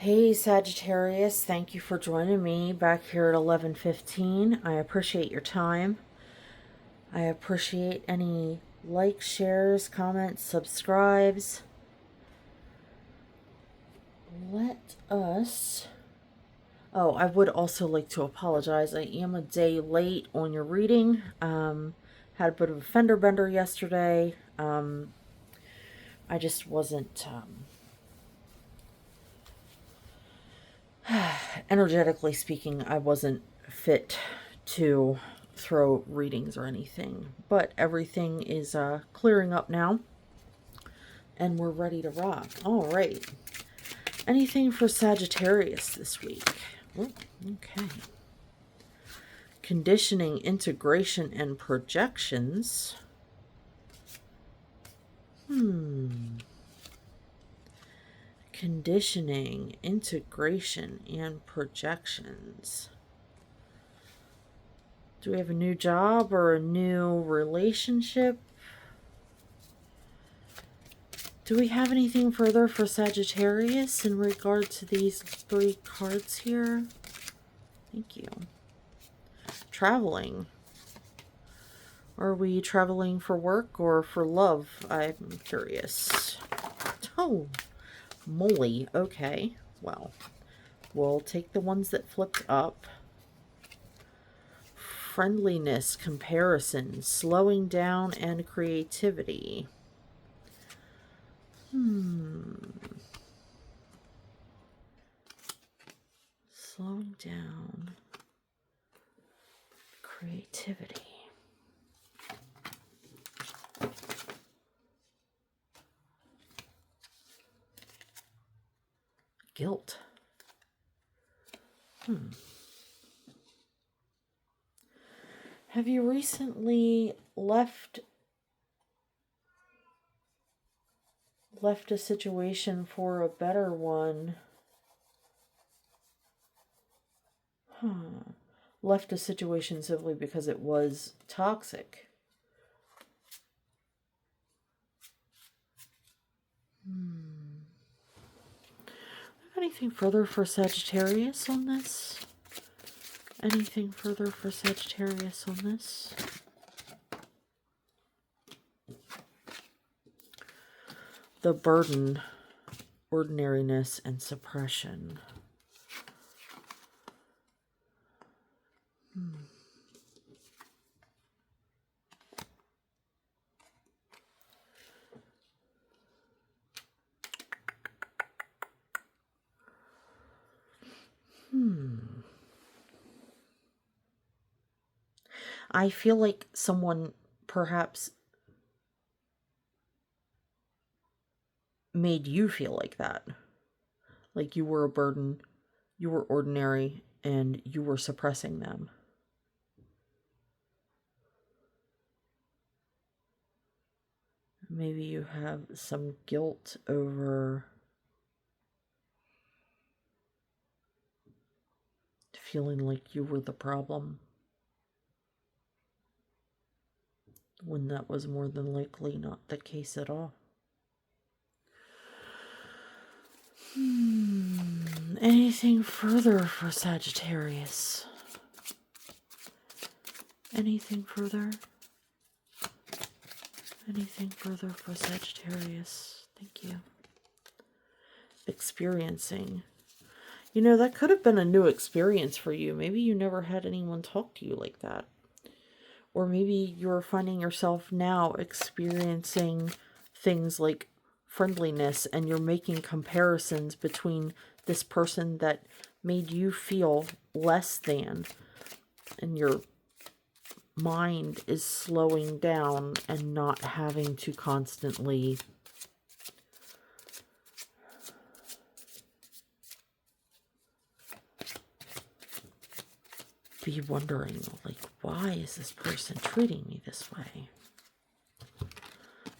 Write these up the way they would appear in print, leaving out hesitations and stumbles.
Hey Sagittarius, thank you for joining me back here at 11:15. I appreciate your time. I appreciate any likes, shares, comments, subscribes. Let us... Oh, I would also like to apologize. I am a day late on your reading. Had a bit of a fender bender yesterday. I just wasn't... energetically speaking, I wasn't fit to throw readings or anything. But everything is clearing up now, and we're ready to rock. All right. Anything for Sagittarius this week? Oh, okay. Conditioning, integration, and projections. Conditioning, integration, and projections. Do we have a new job or a new relationship? Do we have anything further for Sagittarius in regard to these three cards here? Thank you. Traveling. Are we traveling for work or for love? I'm curious. Oh, moly. Okay. Well, we'll take the ones that flipped up. Friendliness, comparison, slowing down, and creativity. Slowing down, creativity. Guilt. Have you recently left a situation for a better one? Left a situation simply because it was toxic. Anything further for Sagittarius on this? Anything further for Sagittarius on this? The burden, ordinariness, and suppression. I feel like someone perhaps made you feel like that. Like you were a burden, you were ordinary, and you were suppressing them. Maybe you have some guilt over feeling like you were the problem, when that was more than likely not the case at all. Anything further for Sagittarius? Anything further? Anything further for Sagittarius? Thank you. Experiencing. You know, that could have been a new experience for you. Maybe you never had anyone talk to you like that. Or maybe you're finding yourself now experiencing things like friendliness, and you're making comparisons between this person that made you feel less than, and your mind is slowing down and not having to constantly be wondering, like, why is this person treating me this way?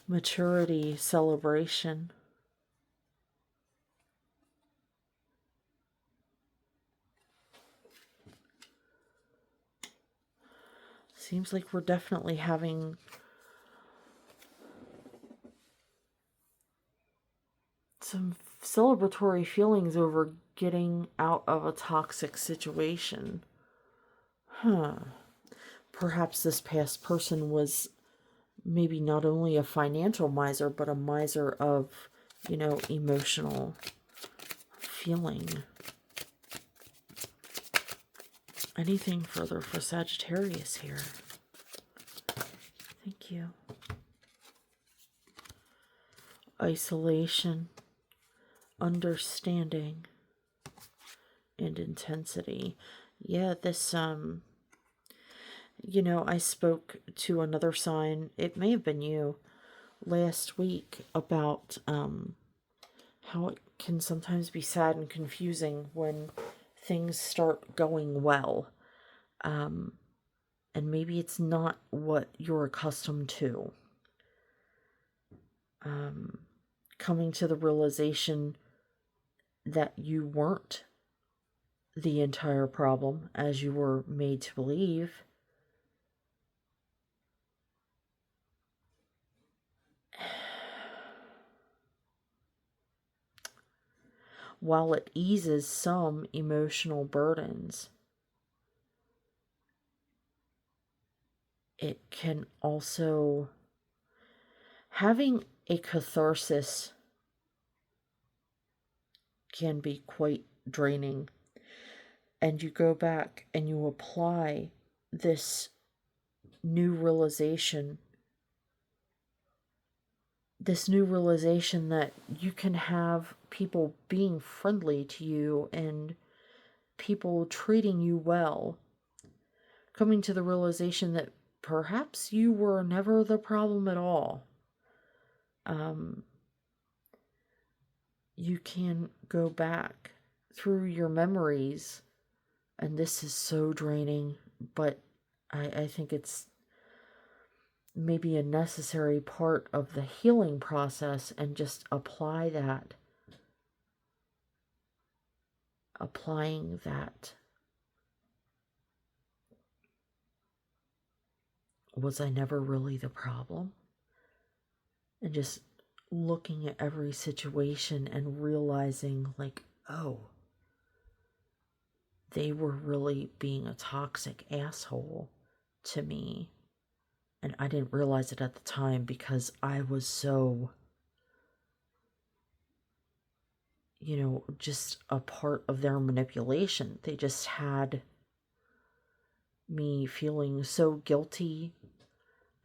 Maturity, celebration. Seems like we're definitely having some celebratory feelings over getting out of a toxic situation. Huh. Perhaps this past person was maybe not only a financial miser, but a miser of, emotional feeling. Anything further for Sagittarius here? Thank you. Isolation, understanding, and intensity. Yeah, this, I spoke to another sign, it may have been you, last week about how it can sometimes be sad and confusing when things start going well. And maybe it's not what you're accustomed to. Coming to the realization that you weren't the entire problem as you were made to believe. While it eases some emotional burdens, it can also, having a catharsis can be quite draining. And you go back and you apply this new realization that you can have people being friendly to you and people treating you well, coming to the realization that perhaps you were never the problem at all. You can go back through your memories, and this is so draining, but I think it's maybe a necessary part of the healing process, and just applying that. Was I never really the problem? And just looking at every situation and realizing, like, oh, they were really being a toxic asshole to me. And I didn't realize it at the time because I was so, just a part of their manipulation. They just had me feeling so guilty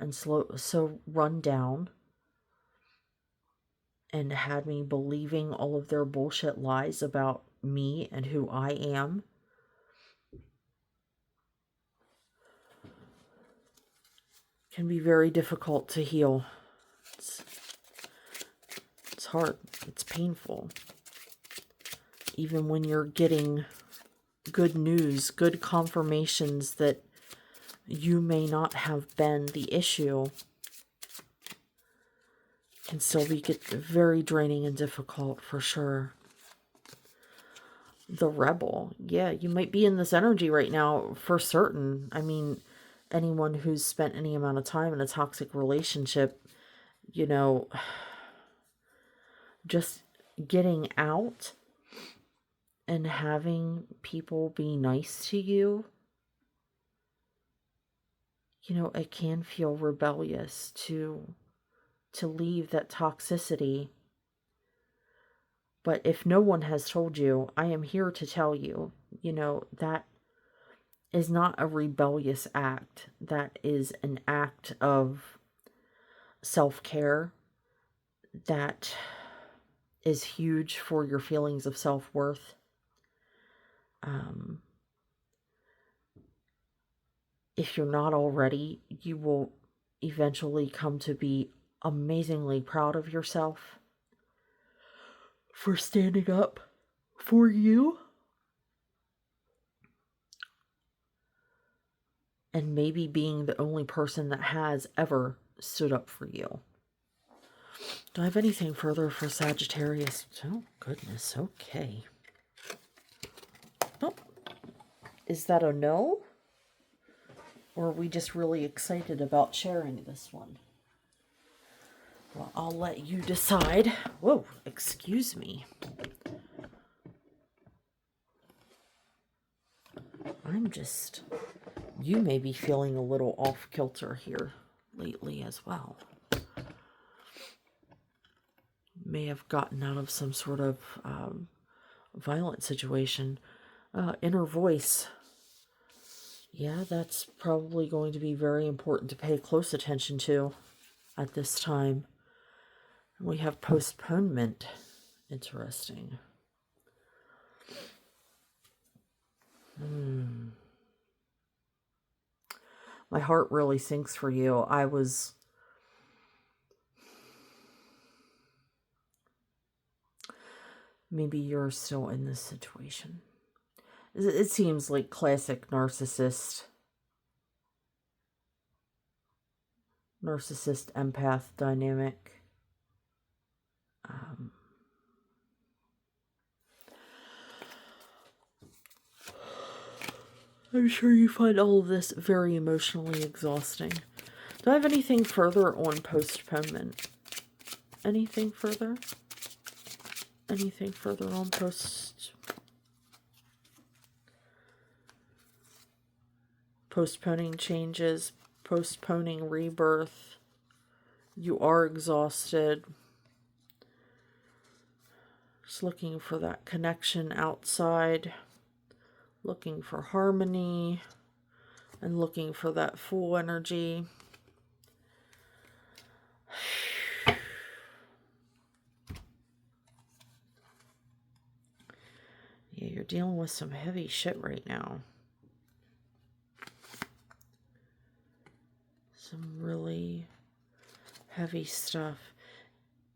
and so run down, and had me believing all of their bullshit lies about me and who I am. Can be very difficult to heal. It's hard. It's painful. Even when you're getting good news, good confirmations that you may not have been the issue, can still be very draining and difficult for sure. The rebel. Yeah, you might be in this energy right now for certain. I mean, anyone who's spent any amount of time in a toxic relationship, just getting out and having people be nice to you, it can feel rebellious to leave that toxicity. But if no one has told you, I am here to tell you, that is not a rebellious act. That is an act of self-care that is huge for your feelings of self-worth. If you're not already, you will eventually come to be amazingly proud of yourself for standing up for you. And maybe being the only person that has ever stood up for you. Do I have anything further for Sagittarius? Oh, goodness. Okay. Oh, is that a no? Or are we just really excited about sharing this one? Well, I'll let you decide. Whoa, excuse me. You may be feeling a little off kilter here lately as well. May have gotten out of some sort of violent situation. Inner voice. Yeah, that's probably going to be very important to pay close attention to at this time. We have postponement. Interesting. My heart really sinks for you. Maybe you're still in this situation. It seems like classic narcissist empath dynamic. I'm sure you find all of this very emotionally exhausting. Do I have anything further on postponement? Anything further? Anything further on postponing changes, postponing rebirth? You are exhausted. Just looking for that connection outside. Looking for harmony. And looking for that full energy. Yeah, you're dealing with some heavy shit right now. Some really heavy stuff.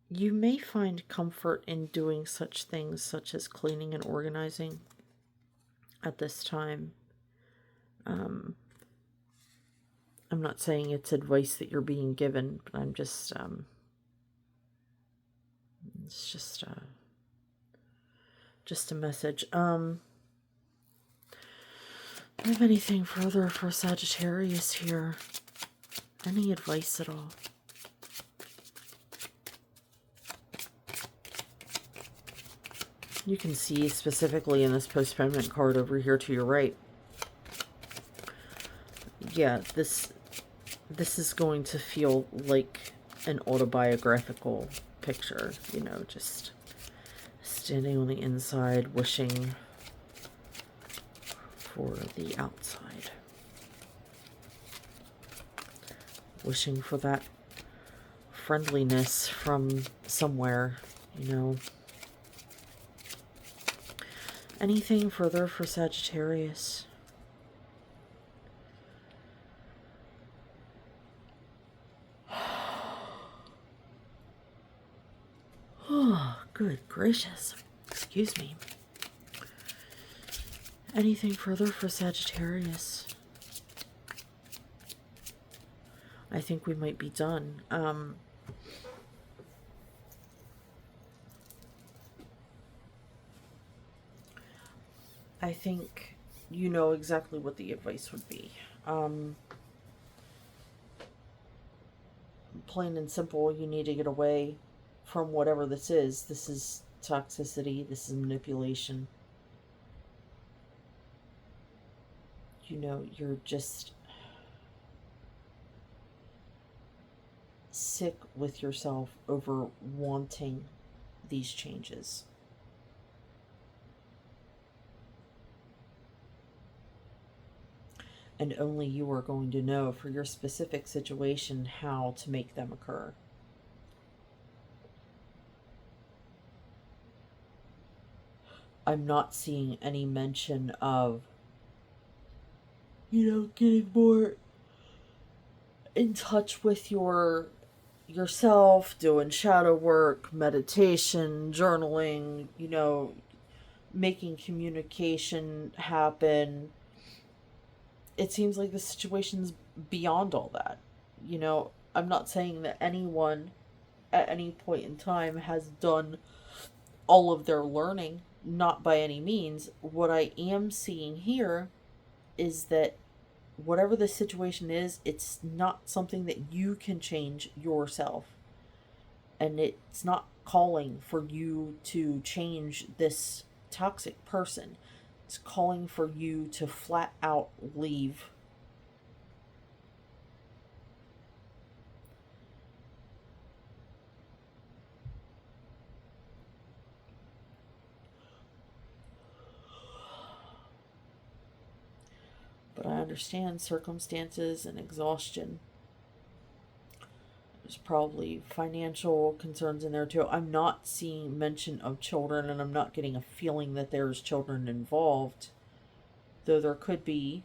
You may find comfort in doing such things such as cleaning and organizing at this time. I'm not saying it's advice that you're being given, but I'm just, it's just a message. Do I have anything further for Sagittarius here? Any advice at all? You can see specifically in this postponement card over here to your right. Yeah, this is going to feel like an autobiographical picture, you know, just standing on the inside, wishing for the outside. Wishing for that friendliness from somewhere, you know. Anything further for Sagittarius? Oh, good gracious. Excuse me. Anything further for Sagittarius? I think we might be done. I think you know exactly what the advice would be. Plain and simple, you need to get away from whatever this is. This is toxicity. This is manipulation. You know, you're just sick with yourself over wanting these changes. And only you are going to know for your specific situation how to make them occur. I'm not seeing any mention of, you know, getting more in touch with yourself, doing shadow work, meditation, journaling, you know, making communication happen. It seems like the situation's beyond all that. You know, I'm not saying that anyone at any point in time has done all of their learning, not by any means. What I am seeing here is that whatever the situation is, it's not something that you can change yourself. And it's not calling for you to change this toxic person. It's calling for you to flat out leave. But I understand circumstances and exhaustion. There's probably financial concerns in there too. I'm not seeing mention of children, and I'm not getting a feeling that there's children involved, though there could be.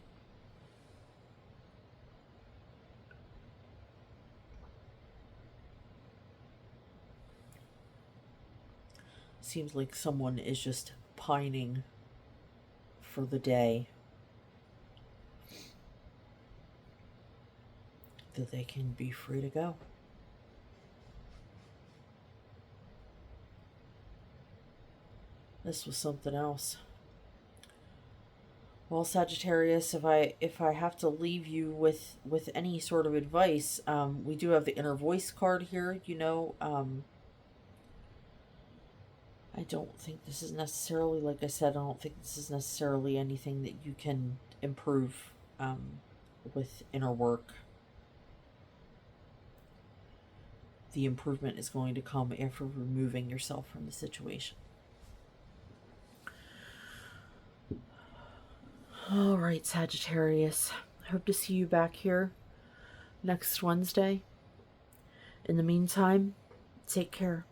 Seems like someone is just pining for the day that they can be free to go. This was something else. Well, Sagittarius, if I have to leave you with any sort of advice, we do have the inner voice card here. I don't think this is necessarily, like I said, I don't think this is necessarily anything that you can improve with inner work. The improvement is going to come after removing yourself from the situation. All right, Sagittarius. I hope to see you back here next Wednesday. In the meantime, take care.